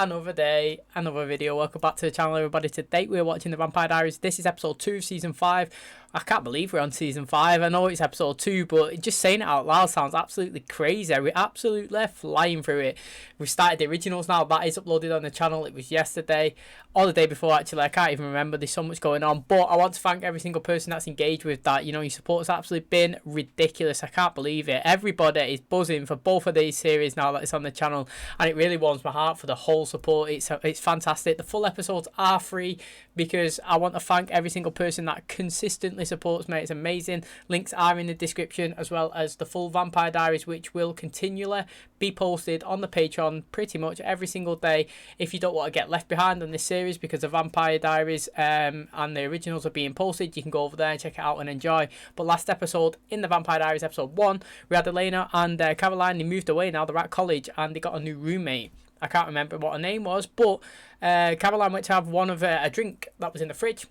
Another day, another video. Welcome back to the channel, everybody. Today we're watching the Vampire Diaries. This is episode 2 of season 5. I can't believe we're on season 5. I know it's episode 2, but just saying it out loud sounds absolutely crazy. We're absolutely flying through it. We've started the originals now. That is uploaded on the channel. It was yesterday or the day before, actually. I can't even remember. There's so much going on. But I want to thank every single person that's engaged with that. You know, your support has absolutely been ridiculous. I can't believe it. Everybody is buzzing for both of these series now that it's on the channel, and it really warms my heart for the whole support. It's fantastic. The full episodes are free because I want to thank every single person that consistently supports me. It's amazing. Links are in the description, as well as the full Vampire Diaries, which will continually be posted on the Patreon pretty much every single day. If you don't want to get left behind on this series, because the Vampire Diaries and the originals are being posted, you can go over there and check it out and enjoy. But last episode, in the Vampire Diaries episode 1, we had Elena and Caroline. They moved away now. They're at college and they got a new roommate. I can't remember what her name was, but Caroline went to have one of a drink that was in the fridge.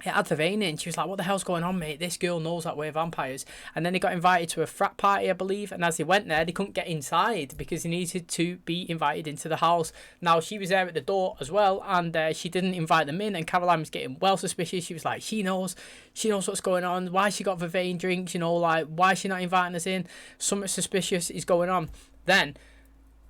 It had vervain in. She was like, what the hell's going on, mate? This girl knows that we're vampires. And then they got invited to a frat party, I believe. And as they went there, they couldn't get inside because they needed to be invited into the house. Now, she was there at the door as well, and she didn't invite them in. And Caroline was getting well suspicious. She was like, she knows what's going on. Why she got vervain drinks, you know, like, why is she not inviting us in? Something suspicious is going on. Then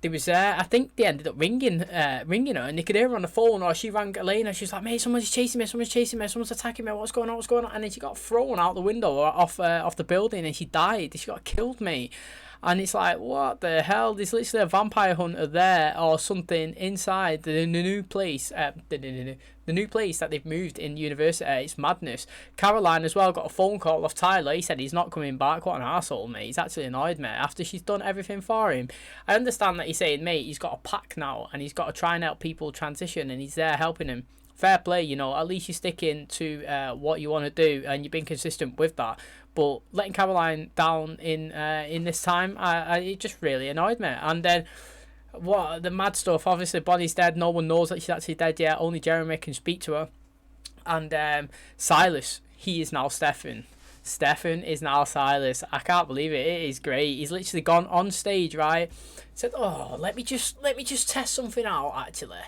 they was there. I think they ended up ringing her, and they could hear her on the phone, or she rang Elena. She was like, mate, someone's chasing me, someone's attacking me, what's going on? And then she got thrown out the window off the building, and she died. She got killed, mate. And it's like, what the hell? There's literally a vampire hunter there or something inside the new place. The new place that they've moved in university. It's madness. Caroline as well got a phone call off Tyler. He said he's not coming back. What an arsehole, mate. He's actually annoyed, mate, after she's done everything for him. I understand that he's saying, mate, he's got a pack now and he's got to try and help people transition, and he's there helping him. Fair play, you know, at least you're sticking to what you want to do and you've been consistent with that. But letting Caroline down in this time, it just really annoyed me. And then what the mad stuff, obviously Bonnie's dead. No one knows that she's actually dead yet. Only Jeremy can speak to her. And Silas, he is now Stefan. Stefan is now Silas. I can't believe it. It is great. He's literally gone on stage, right? Said, oh, let me just test something out, actually.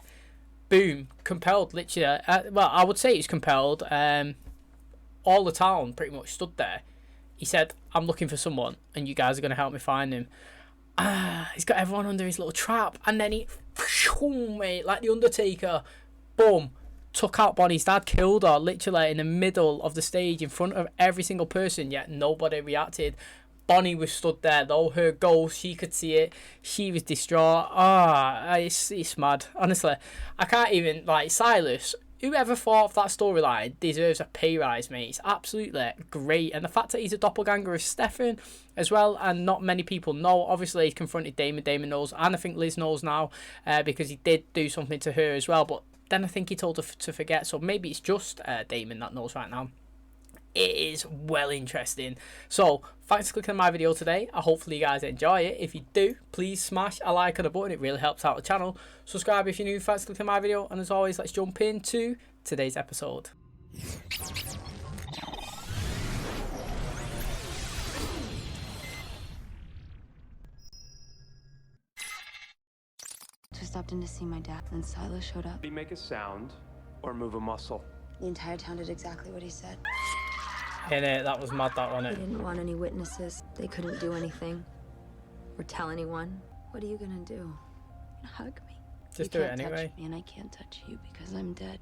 Boom, compelled, literally. Well, I would say he's compelled. All the town pretty much stood there. He said, I'm looking for someone, and you guys are going to help me find him. He's got everyone under his little trap, and then he, mate, like the Undertaker, boom, took out Bonnie's dad, killed her, literally in the middle of the stage, in front of every single person, yet nobody reacted. Bonnie was stood there though, her ghost, she could see it, she was distraught. It's mad, honestly. I can't even, like, Silas, whoever thought of that storyline deserves a pay rise, mate. It's absolutely great. And the fact that he's a doppelganger of Stefan as well, and not many people know. Obviously, he's confronted Damon. Damon knows, and I think Liz knows now, because he did do something to her as well. But then I think he told her to forget. So maybe it's just Damon that knows right now. It is well interesting. So thanks for clicking on my video today. Hopefully you guys enjoy it. If you do, please smash a like on the button. It really helps out the channel. Subscribe if you're new. Thanks for clicking on my video. And as always, let's jump into today's episode. I stopped in to see my dad, and Silas showed up. Did he make a sound or move a muscle? The entire town did exactly what he said. Innit, that was mad, that They wasn't it? didn't want any witnesses. They couldn't do anything or tell anyone. What are you gonna do? You're gonna hug me. Just you do it can't anyway. touch me, and I can't touch you because I'm dead.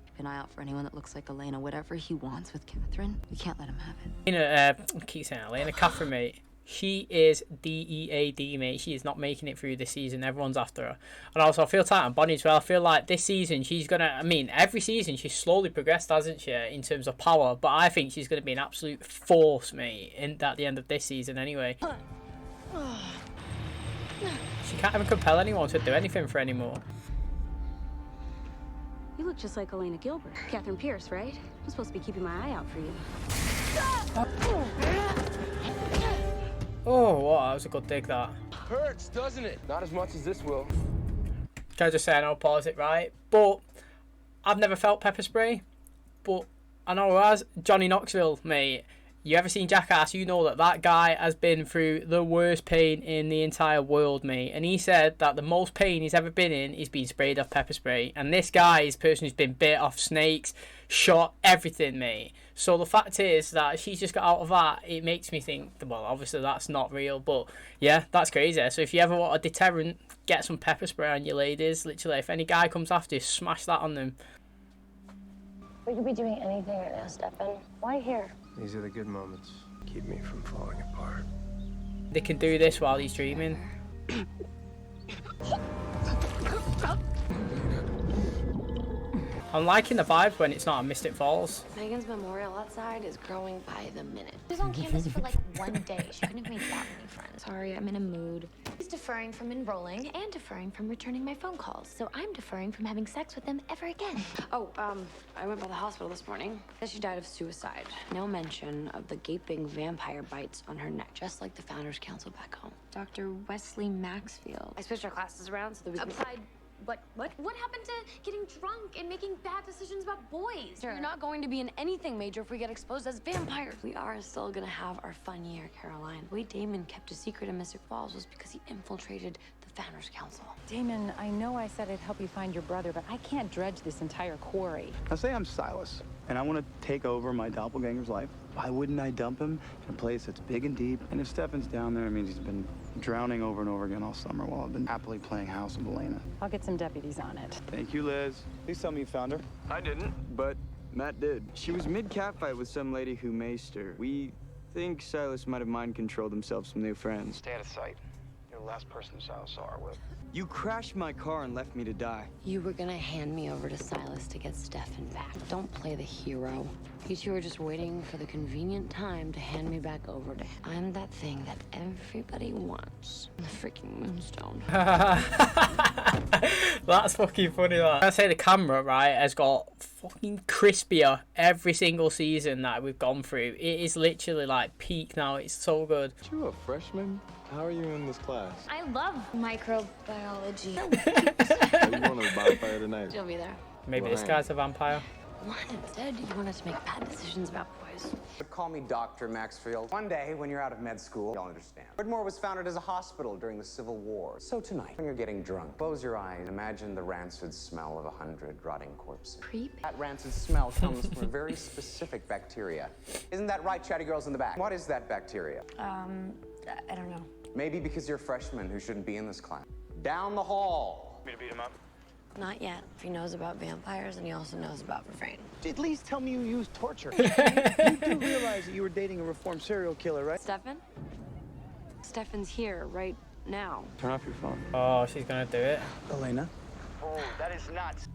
Keep an eye out for anyone that looks like Elena. Whatever he wants with Catherine, we can't let him have it. I keep saying Elena, Catherine, mate. She is DEAD, mate. She is not making it through this season. Everyone's after her. And also, I feel tight on Bonnie as well. I feel like this season, she's going to... I mean, every season, she's slowly progressed, hasn't she, in terms of power. But I think she's going to be an absolute force, mate, at the end of this season anyway. She can't even compel anyone to do anything for her anymore. You look just like Elena Gilbert. Catherine Pierce, right? I'm supposed to be keeping my eye out for you. Oh, wow, that was a good dig, that. Hurts, doesn't it? Not as much as this will. Can I just say, I know, pause it, right? But I've never felt pepper spray. But I know as Johnny Knoxville, mate, You ever seen Jackass, you know that guy has been through the worst pain in the entire world, mate. And he said that the most pain he's ever been in is being sprayed off pepper spray. And this guy is a person who's been bit off snakes, shot, everything, mate. So the fact is that she's just got out of that, it makes me think, well, obviously that's not real, but yeah, that's crazy. So if you ever want a deterrent, get some pepper spray on you, ladies. Literally, if any guy comes after you, smash that on them. We could be doing anything right now, Stefan. Why here? These are the good moments. Keep me from falling apart. They can do this while he's dreaming. I'm liking the vibes when it's not a Mystic Falls. Megan's memorial outside is growing by the minute. She was on campus for like 1 day. She couldn't have made that many friends. Sorry, I'm in a mood. He's deferring from enrolling and deferring from returning my phone calls. So I'm deferring from having sex with him ever again. Oh, I went by the hospital this morning. Said she died of suicide. No mention of the gaping vampire bites on her neck, just like the Founders Council back home. Dr. Wesley Maxfield. I switched our classes around so that we could... Applied. What happened to getting drunk and making bad decisions about boys? You're not going to be in anything major if we get exposed as vampires. We are still gonna have our fun year, Caroline. The way Damon kept a secret in Mystic Falls was because he infiltrated the Founders Council. Damon, I know I said I'd help you find your brother, but I can't dredge this entire quarry. Now say I'm Silas, and I want to take over my doppelganger's life. Why wouldn't I dump him in a place that's big and deep? And if Stefan's down there, it means he's been drowning over and over again all summer while I've been happily playing house with Elena. I'll get some deputies on it. Thank you, Liz. Please tell me you found her. I didn't. But Matt did. She was mid-catfight with some lady who maced her. We think Silas might have mind-controlled himself some new friends. Stay out of sight. You're the last person Silas saw her with. You crashed my car and left me to die. You were gonna hand me over to Silas to get Stefan back. Don't play the hero. You two are just waiting for the convenient time to hand me back over to him. I'm that thing that everybody wants. The freaking moonstone. That's fucking funny, that. I say the camera, right, has got fucking crispier every single season that we've gone through. It is literally like peak now. It's so good. You a freshman? How are you in this class? I love microbiology. You want a bonfire tonight? You'll be there. Maybe this guy's a vampire. What? Instead, you want us to make bad decisions about boys. But call me Dr. Maxfield. One day, when you're out of med school, you'll understand. Broadmoor was founded as a hospital during the Civil War. So tonight, when you're getting drunk, close your eyes and imagine the rancid smell of 100 rotting corpses. Creep. That rancid smell comes from a very specific bacteria. Isn't that right, chatty girls in the back? What is that bacteria? I don't know. Maybe because you're freshmen who shouldn't be in this class. Down the hall. Me to beat him up? Not yet. He knows about vampires and he also knows about refrain. At least tell me you used torture. You do realize that you were dating a reformed serial killer, right? Stefan? Stefan's here right now. Turn off your phone. Oh, she's gonna do it. Elena? Oh, that is nuts.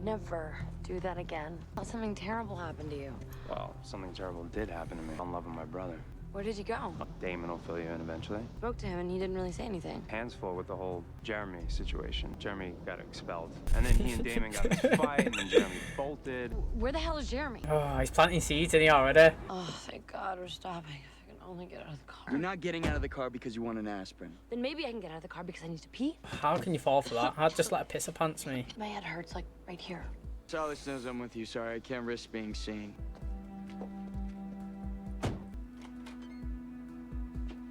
Never do that again. Something terrible happened to you. Well, something terrible did happen to me. I'm loving my brother. Where did you go? Damon will fill you in eventually. Spoke to him and he didn't really say anything. Hands full with the whole Jeremy situation. Jeremy got expelled. And then he and Damon got this fight, and then Jeremy bolted. Where the hell is Jeremy? Oh, he's planting seeds, isn't he, already? Oh, thank God we're stopping. If I can only get out of the car. You're not getting out of the car because you want an aspirin. Then maybe I can get out of the car because I need to pee. How can you fall for that? I'd just let her piss her pants me. My head hurts, like, right here. Silas knows I'm with you. Sorry, I can't risk being seen.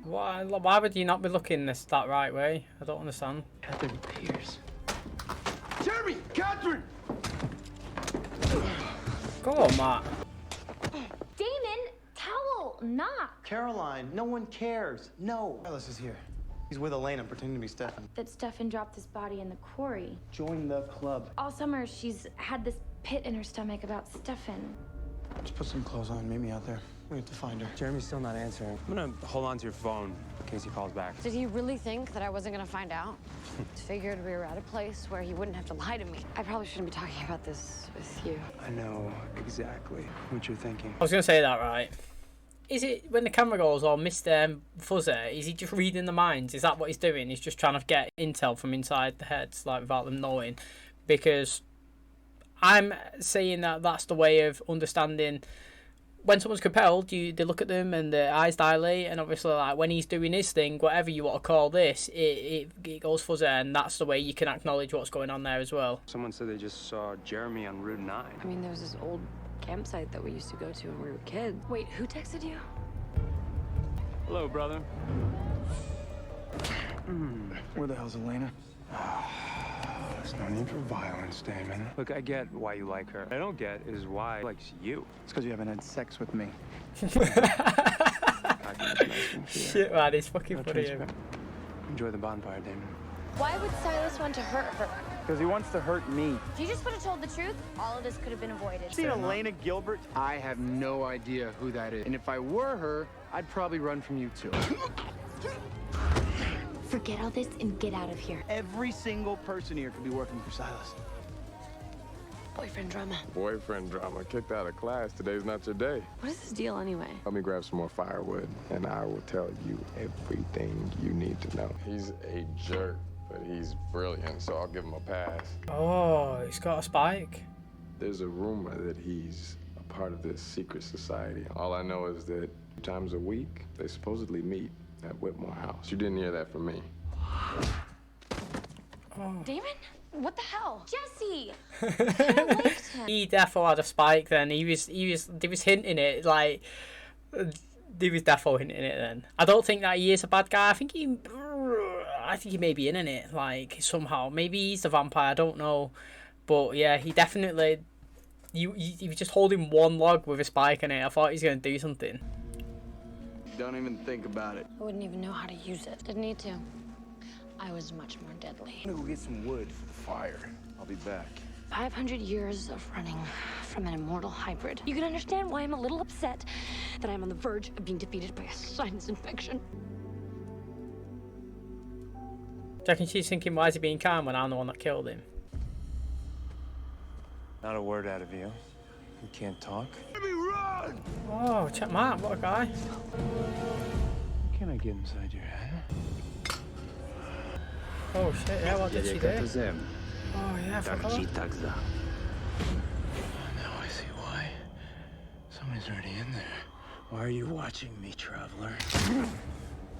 Why would you not be looking that right way? I don't understand. Catherine Pierce. Jeremy! Catherine! Go on, Matt. Damon, towel, knock. Caroline, no one cares. No. Silas is here. He's with Elena, pretending to be Stefan. That Stefan dropped his body in the quarry. Join the club. All summer, she's had this pit in her stomach about Stefan. Just put some clothes on, meet me out there. We have to find her. Jeremy's still not answering. I'm gonna hold on to your phone in case he calls back. Did he really think that I wasn't gonna find out? Figured we were at a place where he wouldn't have to lie to me. I probably shouldn't be talking about this with you. I know exactly what you're thinking. I was going to say that, right? Is it when the camera goes, oh, Mr. Fuzzer, is he just reading the minds? Is that what he's doing? He's just trying to get intel from inside the heads, like, without them knowing? Because I'm saying that that's the way of understanding. When someone's compelled, they look at them and their eyes dilate, and obviously, like, when he's doing his thing, whatever you want to call this, it goes fuzzy, and that's the way you can acknowledge what's going on there as well. Someone said they just saw Jeremy on Route 9. I mean, there was this old campsite that we used to go to when we were kids. Wait, who texted you? Hello, brother. Where the hell's Elena? There's no need for violence, Damon. Look, I get why you like her. What I don't get is why she likes you. It's because you haven't had sex with me. Shit, man, it's fucking funny. Enjoy the bonfire, Damon. Why would Silas want to hurt her? Because he wants to hurt me. If you just would have told the truth, all of this could have been avoided. Seen Elena Gilbert? I have no idea who that is. And if I were her, I'd probably run from you too. Forget all this and get out of here. Every single person here could be working for Silas. Boyfriend drama. Boyfriend drama. Kicked out of class. Today's not your day. What is this deal anyway? Let me grab some more firewood, and I will tell you everything you need to know. He's a jerk, but he's brilliant, so I'll give him a pass. Oh, he's got a spike. There's a rumor that he's a part of this secret society. All I know is that 2 times a week, they supposedly meet at Whitmore House. You didn't hear that from me. Oh. Damon? What the hell? Jesse! He definitely had a spike then. They was hinting it, like, they was definitely hinting it then. I don't think that he is a bad guy. I think he may be in it, like, somehow. Maybe he's the vampire, I don't know. But yeah, he definitely, he was just holding one log with a spike in it. I thought he was going to do something. Don't even think about it. I wouldn't even know how to use it. Didn't need to. I was much more deadly. I'm gonna go get some wood for the fire. I'll be back. 500 years of running from an immortal hybrid. You can understand why I'm a little upset that I'm on the verge of being defeated by a sinus infection. Do you reckon she's thinking, why is he being calm when I'm the one that killed him? Not a word out of you. You can't talk. Let me run! Oh, check him out, what a guy. Can I get inside your head? Oh shit, yeah, what did she do? Oh yeah, I forgot. Now I see why. Somebody's already in there. Why are you watching me, traveler?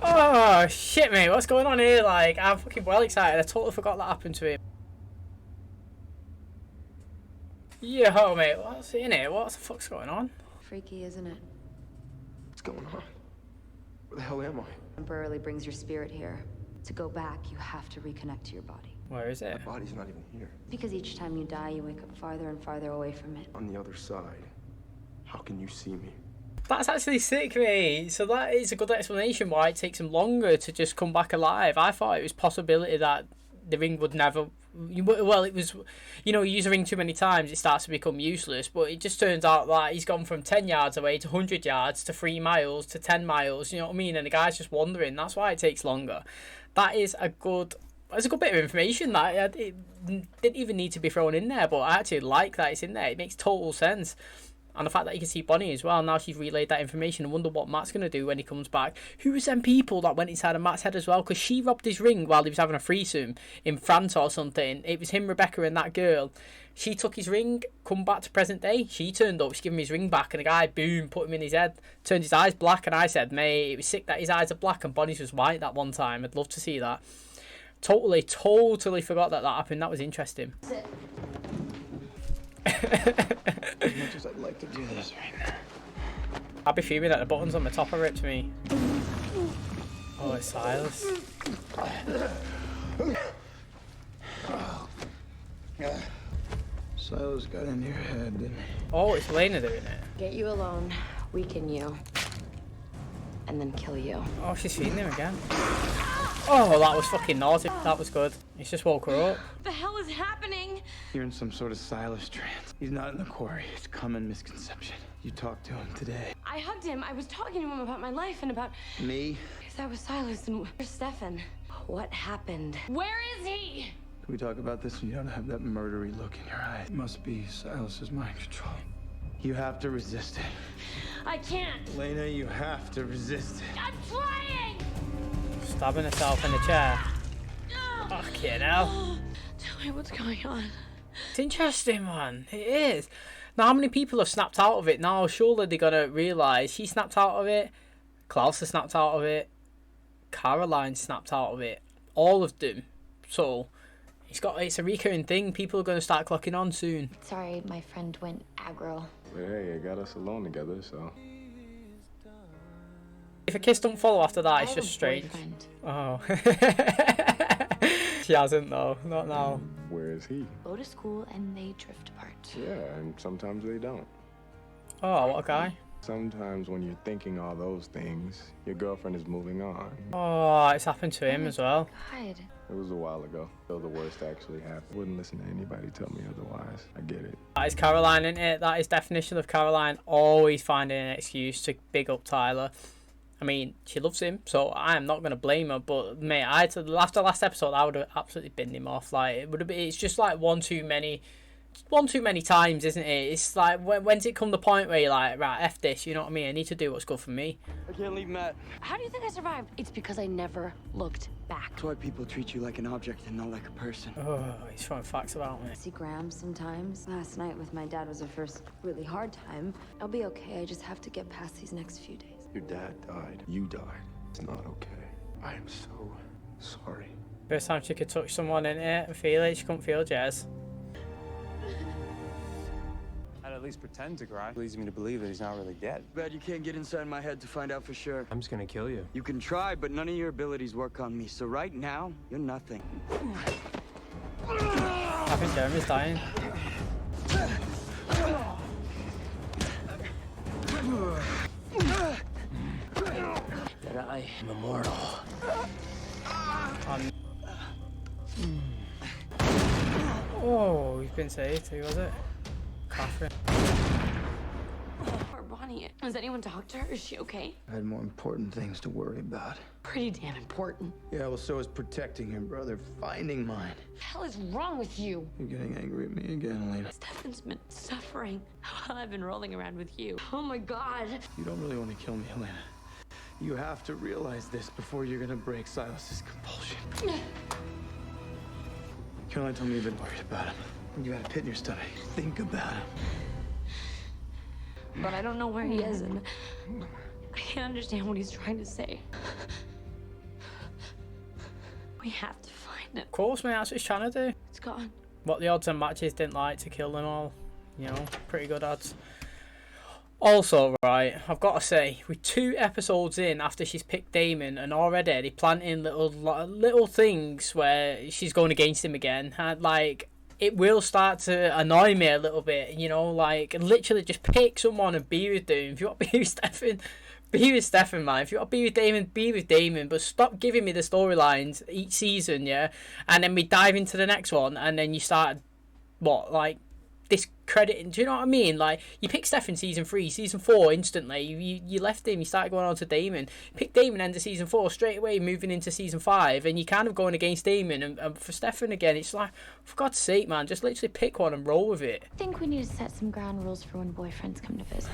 Oh shit, mate, what's going on here? Like, I'm fucking well excited. I totally forgot that happened to him. Yo, mate, what's in it? What the fuck's going on? Freaky, isn't it? What's going on? Where the hell am I? Temporarily brings your spirit here. To go back, you have to reconnect to your body. Where is it? My body's not even here. Because each time you die, you wake up farther and farther away from it. On the other side. How can you see me? That's actually sick, mate. So that is a good explanation why it takes him longer to just come back alive. I thought it was possibility that the ring would never... Well, it was... You know, you use a ring too many times, it starts to become useless. But it just turns out that he's gone from 10 yards away to 100 yards to 3 miles to 10 miles. You know what I mean? And the guy's just wandering. That's why it takes longer. That is a good... It's a good bit of information that it didn't even need to be thrown in there, but I actually like that it's in there. It makes total sense. And the fact that you can see Bonnie as well, now she's relayed that information. I wonder what Matt's going to do when he comes back. Who was them people that went inside of Matt's head as well? Because she robbed his ring while he was having a threesome in France or something. It was him, Rebecca, and that girl. She took his ring, come back to present day. She turned up, she gave him his ring back, and the guy, boom, put him in his head. Turned his eyes black, and I said, mate, it was sick that his eyes are black and Bonnie's was white that one time. I'd love to see that. Totally forgot that happened. That was interesting. As much as I'd like to do this right now. I'd be fuming that the buttons on the top are ripped me. Oh, it's Silas. Silas got into your head, didn't he? Oh, it's Elena doing it. Get you alone, weaken you, and then kill you. Oh, she's feeding him again. Oh, that was fucking naughty. That was good. He's just woke her up. What the hell is happening? You're in some sort of Silas trance. He's not in the quarry. It's common misconception. You talked to him today. I hugged him. I was talking to him about my life and about... Me? That was Silas and where's Stefan? What happened? Where is he? Can we talk about this when you don't have that murdery look in your eyes? It must be Silas's mind control. You have to resist it. I can't. Elena, you have to resist it. I'm trying! Stabbing herself in the chair. Fucking hell. Tell me what's going on. It's interesting, man. It is. Now, how many people have snapped out of it now? Surely they're going to realise she snapped out of it. Klaus has snapped out of it. Caroline snapped out of it. All of them. So, It's a recurring thing. People are going to start clocking on soon. Sorry, my friend went aggro. But hey, it got us alone together, so. If a kiss don't follow after that, it's just strange. Oh. She hasn't though, not now. Where is he? Go to school and they drift apart. Yeah, and sometimes they don't. Oh, what a guy. Sometimes when you're thinking all those things, your girlfriend is moving on. Oh, it's happened to him as well. God. It was a while ago. Till the worst actually happened. Wouldn't listen to anybody tell me otherwise. I get it. That is Caroline, isn't it? That is definition of Caroline. Always finding an excuse to big up Tyler. I mean, she loves him, so I am not going to blame her. But mate, after the last episode, I would have absolutely binned him off. Like it would have been. It's just like one too many times, isn't it? It's like when's it come the point where you're like, right, F this, you know what I mean? I need to do what's good for me. I can't leave Matt. How do you think I survived? It's because I never looked back. That's why people treat you like an object and not like a person. Oh, he's throwing facts about me. I see Graham sometimes. Last night with my dad was the first really hard time. I'll be okay. I just have to get past these next few days. Your dad died. You died. It's not okay. I am so sorry. First time she could touch someone in it and feel it, she couldn't feel Jez. I'd at least pretend to cry. Leads me to believe that he's not really dead. Bad you can't get inside my head to find out for sure. I'm just gonna kill you. You can try, but none of your abilities work on me. So right now, you're nothing. I think Jeremy's dying. That I am immortal. Oh, he's been saved. Who was it? Catherine. Poor Bonnie. Has anyone talked to her? Is she okay? I had more important things to worry about. Pretty damn important. Yeah, well, so is protecting your brother, finding mine. What the hell is wrong with you? You're getting angry at me again, Elena. Stefan's been suffering while I've been rolling around with you. Oh my god. You don't really want to kill me, Elena. You have to realize this before you're gonna break Silas's compulsion. Caroline told me you've been worried about him. You had a pit in your stomach. Think about him. But I don't know where he is, and I can't understand what he's trying to say. We have to find him. Of course, mate, that's what he's trying to do. It's gone. What the odds and matches didn't like to kill them all. You know, pretty good odds. Also, right, I've got to say, with 2 episodes in after she's picked Damon, and already they're planting little things where she's going against him again, and like it will start to annoy me a little bit. You know, like literally just pick someone and be with them. If you want to be with Stefan, be with Stefan, man. If you want to be with Damon, be with Damon. But stop giving me the storylines each season, yeah, and then we dive into the next one, and then you start discrediting. Do you know what I mean? Like you picked Stefan season 3, season 4 instantly. You left him. You started going on to Damon. Pick Damon end of season 4 straight away, moving into season 5, and you're kind of going against Damon. And for Stefan again, it's like, for God's sake, man, just literally pick one and roll with it. I think we need to set some ground rules for when boyfriends come to visit.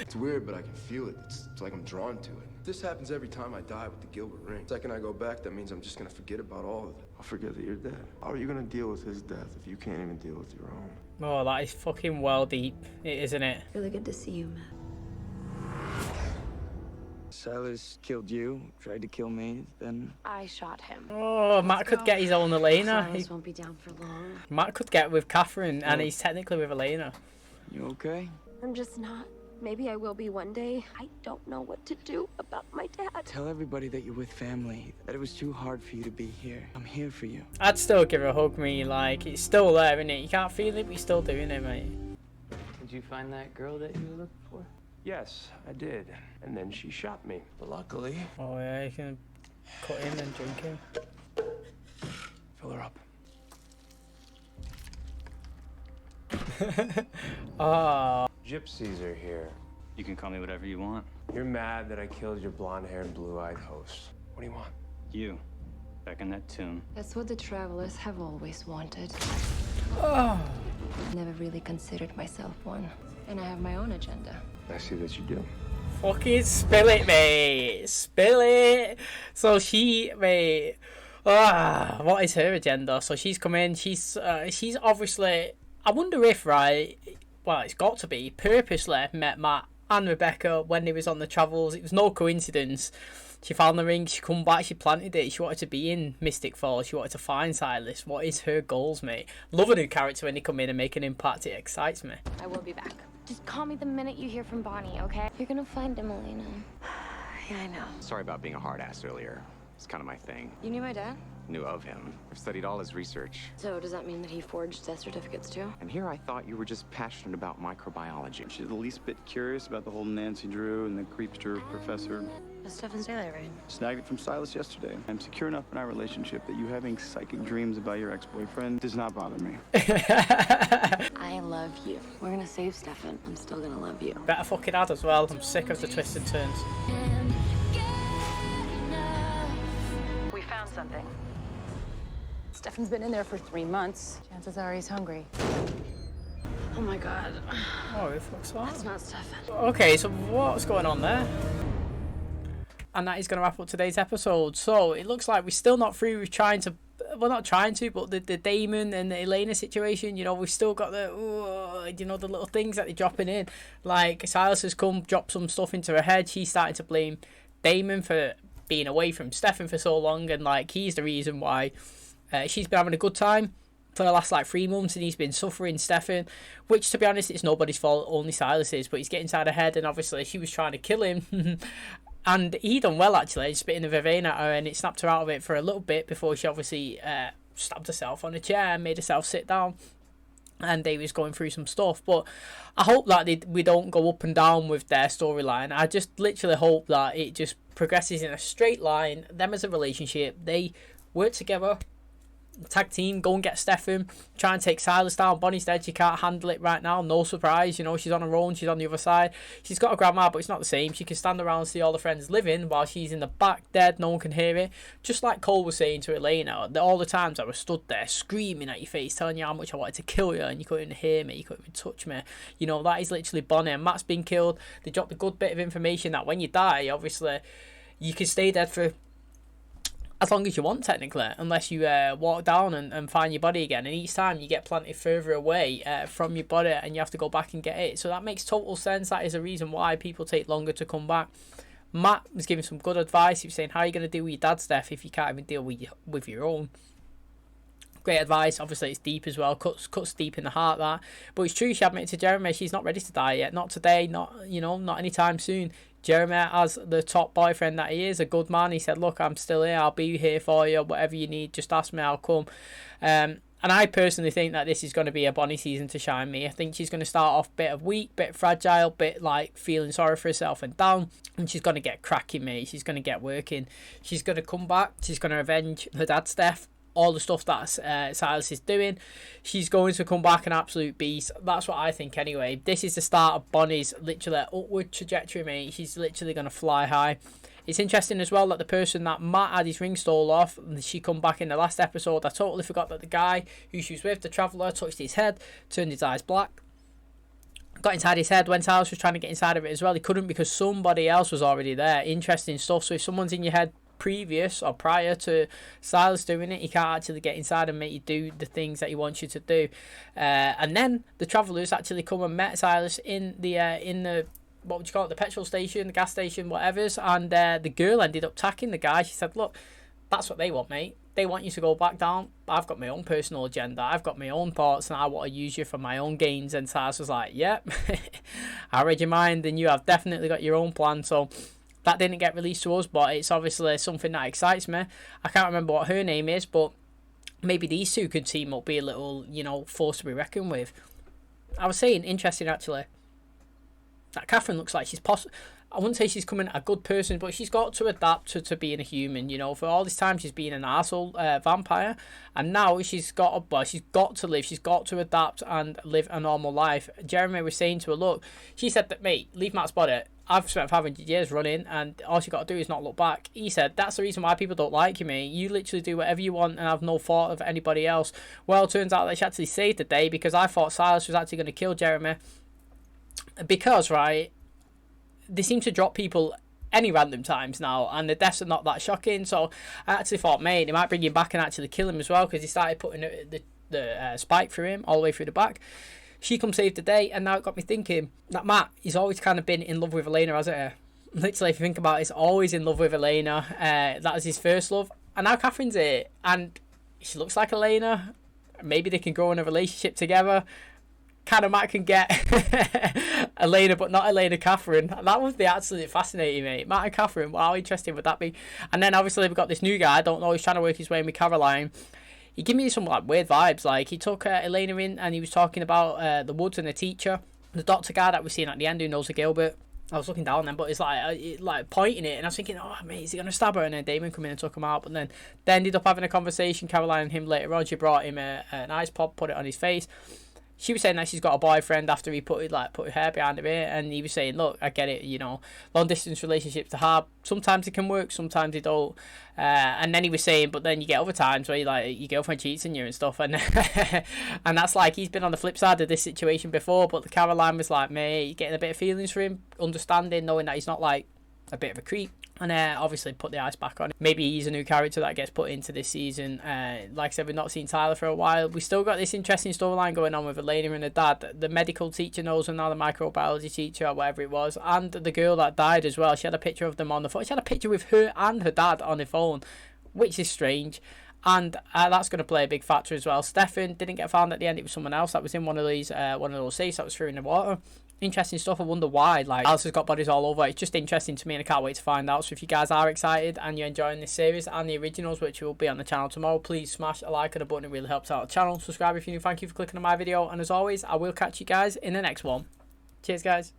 It's weird, but I can feel it. It's like I'm drawn to it. This happens every time I die with the Gilbert ring. The second I go back, that means I'm just gonna forget about all of it. I'll forget that you're dead. How are you gonna deal with his death if you can't even deal with your own? Oh, that is fucking well deep, isn't it? Really good to see you, Matt. Silas killed you, tried to kill me, then... I shot him. Oh, Matt could get his own Elena. Silas won't be down for long. Matt could get with Catherine, and he's technically with Elena. You okay? I'm just not. Maybe I will be one day. I don't know what to do about my dad. Tell everybody that you're with family, that it was too hard for you to be here. I'm here for you. I'd still give her a hug, me. Like, it's still there, isn't it? You can't feel it, but you're still doing it, mate. Did you find that girl that you were looking for? Yes, I did. And then she shot me. But luckily... Oh, yeah, you can cut him and drink him. Fill her up. Oh. Gypsies are here. You can call me whatever you want. You're mad that I killed your blonde-haired, blue-eyed host. What do you want? You. Back in that tomb. That's what the travelers have always wanted. Oh. Never really considered myself one. And I have my own agenda. I see that you do. Fucking spill it, mate. Spill it. So she, mate. What is her agenda? So she's come in. She's obviously. I wonder if, right. Well, it's got to be purposely met Matt and Rebecca when they was on the travels. It was no coincidence She found the ring, she come back, she planted it, she wanted to be in Mystic Falls, she wanted to find Silas. What is her goals, mate? Love a new character when they come in and make an impact, it excites me. I will be back. Just call me the minute you hear from Bonnie, okay? You're gonna find him, Elena. Yeah, I know. Sorry about being a hard ass earlier. It's kind of my thing. You knew my dad? Knew of him. I've studied all his research. So does that mean that he forged death certificates too? And here I thought you were just passionate about microbiology. She's the least bit curious about the whole Nancy Drew and the creepster professor. That's Stefan's daily raid. Snagged it from Silas yesterday. I'm secure enough in our relationship that you having psychic dreams about your ex-boyfriend does not bother me. I love you. We're gonna save Stefan. I'm still gonna love you. Better fucking add as well. I'm sick of the twists and turns. We found something. Stefan's been in there for 3 months. Chances are he's hungry. Oh my god. Oh, who the fuck's that? That's not Stefan. Okay, so what's going on there? And that is going to wrap up today's episode. So it looks like we're still not through with trying to, well, not trying to, but the Damon and the Elena situation, you know, we've still got the, you know, the little things that they're dropping in. Like, Silas has come, dropped some stuff into her head. She's starting to blame Damon for being away from Stefan for so long, and, like, he's the reason why she's been having a good time for the last, like, 3 months, and he's been suffering Stefan, which, to be honest, it's nobody's fault, only Silas's, but he's getting inside her head, and obviously she was trying to kill him. And he done well, actually, spitting a vervain at her, and it snapped her out of it for a little bit before she obviously stabbed herself on a chair and made herself sit down. And they was going through some stuff. But I hope that we don't go up and down with their storyline. I just literally hope that it just progresses in a straight line. Them as a relationship, they work together. Tag team, go and get Stefan, try and take Silas down. Bonnie's dead, she can't handle it right now, no surprise, you know, she's on her own, she's on the other side. She's got a grandma, but it's not the same. She can stand around and see all the friends living while she's in the back dead, no one can hear it. Just like Cole was saying to Elena, all the times I was stood there screaming at your face, telling you how much I wanted to kill you, and you couldn't hear me, you couldn't even touch me. You know, that is literally Bonnie. And Matt's been killed. They dropped a good bit of information that when you die, obviously you can stay dead for as long as you want, technically, unless you walk down and find your body again. And each time you get planted further away from your body and you have to go back and get it. So that makes total sense. That is a reason why people take longer to come back. Matt was giving some good advice. He was saying, how are you going to deal with your dad's death if you can't even deal with your own? Great advice. Obviously, it's deep as well. Cuts deep in the heart, that. But it's true, she admitted to Jeremy she's not ready to die yet. Not today, not anytime soon. Jeremy, as the top boyfriend that he is, a good man, he said, look, I'm still here, I'll be here for you, whatever you need, just ask me, I'll come. And I personally think that this is going to be a Bonnie season to shine me. I think she's going to start off bit of weak, bit fragile, bit like feeling sorry for herself and down, and she's going to get cracking, mate. She's going to get working. She's going to come back, she's going to avenge her dad's death. All the stuff that Silas is doing, she's going to come back an absolute beast. That's what I think anyway. This is the start of Bonnie's literally upward trajectory, mate. She's literally going to fly high. It's interesting as well that the person that Matt had his ring stole off, she come back in the last episode. I totally forgot that the guy who she was with, the traveller, touched his head, turned his eyes black, got inside his head. When Silas was trying to get inside of it as well, he couldn't because somebody else was already there. Interesting stuff. So if someone's in your head previous or prior to Silas doing it, he can't actually get inside and make you do the things that he wants you to do. And then the travellers actually come and met Silas in the what would you call it, the petrol station, the gas station, whatever's, and the girl ended up attacking the guy. She said, look, that's what they want, mate. They want you to go back down. I've got my own personal agenda. I've got my own thoughts, and I want to use you for my own gains. And Silas was like, yep, I read your mind, and you have definitely got your own plan. So that didn't get released to us, but it's obviously something that excites me. I can't remember what her name is, but maybe these two could team up, be a little, force to be reckoned with. I was saying, interesting actually, that Catherine looks like she's I wouldn't say she's coming a good person, but she's got to adapt to being a human, For all this time she's been an arsehole vampire, and now she's got to live, she's got to adapt and live a normal life. Jeremy was saying to her, look, she said that, mate, leave Matt's body. I've spent 500 years running, and all you got to do is not look back. He said, that's the reason why people don't like you, mate. You literally do whatever you want and have no thought of anybody else. Well, it turns out that she actually saved the day, because I thought Silas was actually going to kill Jeremy. Because, right, they seem to drop people any random times now, and the deaths are not that shocking. So I actually thought, mate, they might bring him back and actually kill him as well, because he started putting the spike through him all the way through the back. She come save the day, and now it got me thinking that Matt, he's always kind of been in love with Elena, hasn't he? literally, if you think about it, he's always in love with Elena. That was his first love. And now Catherine's here. And she looks like Elena. Maybe they can grow in a relationship together. Kind of Matt can get Elena, but not Elena Catherine. That would be absolutely fascinating, mate. Matt and Catherine, how interesting would that be? And then obviously we've got this new guy. I don't know, he's trying to work his way in with Caroline. He gave me some like weird vibes. Like he took Elena in and he was talking about the Woods and the teacher. The doctor guy that we've seen at the end who knows the Gilbert. I was looking down then, but it's like pointing it, and I was thinking, oh mate, is he gonna stab her? And then Damon come in and took him out, but then they ended up having a conversation. Caroline and him later on, she brought him an ice pop, put it on his face. She was saying that she's got a boyfriend after he put her hair behind her ear, and he was saying, look, I get it, you know, long distance relationships are hard. Sometimes it can work, sometimes it don't. And then he was saying, but then you get other times where your girlfriend cheats on you and stuff, and and that's like he's been on the flip side of this situation before. But the Caroline was like, mate, getting a bit of feelings for him, understanding, knowing that he's not like a bit of a creep. And obviously put the ice back on. Maybe he's a new character that gets put into this season. Like I said, we've not seen Tyler for a while. We still got this interesting storyline going on with Elena and her dad. The medical teacher knows her now, the microbiology teacher or whatever it was. And the girl that died as well. She had a picture of them on the phone. She had a picture with her and her dad on the phone, which is strange. And that's going to play a big factor as well. Stefan didn't get found at the end. It was someone else that was in one of those safes that was through in the water. Interesting stuff. I wonder why. Like, Alice has got bodies all over. It's just interesting to me, and I can't wait to find out. So if you guys are excited and you're enjoying this series and the originals, which will be on the channel tomorrow, please smash a like and a button. It really helps out the channel. Subscribe if you're new. Thank you for clicking on my video. And as always, I will catch you guys in the next one. Cheers, guys.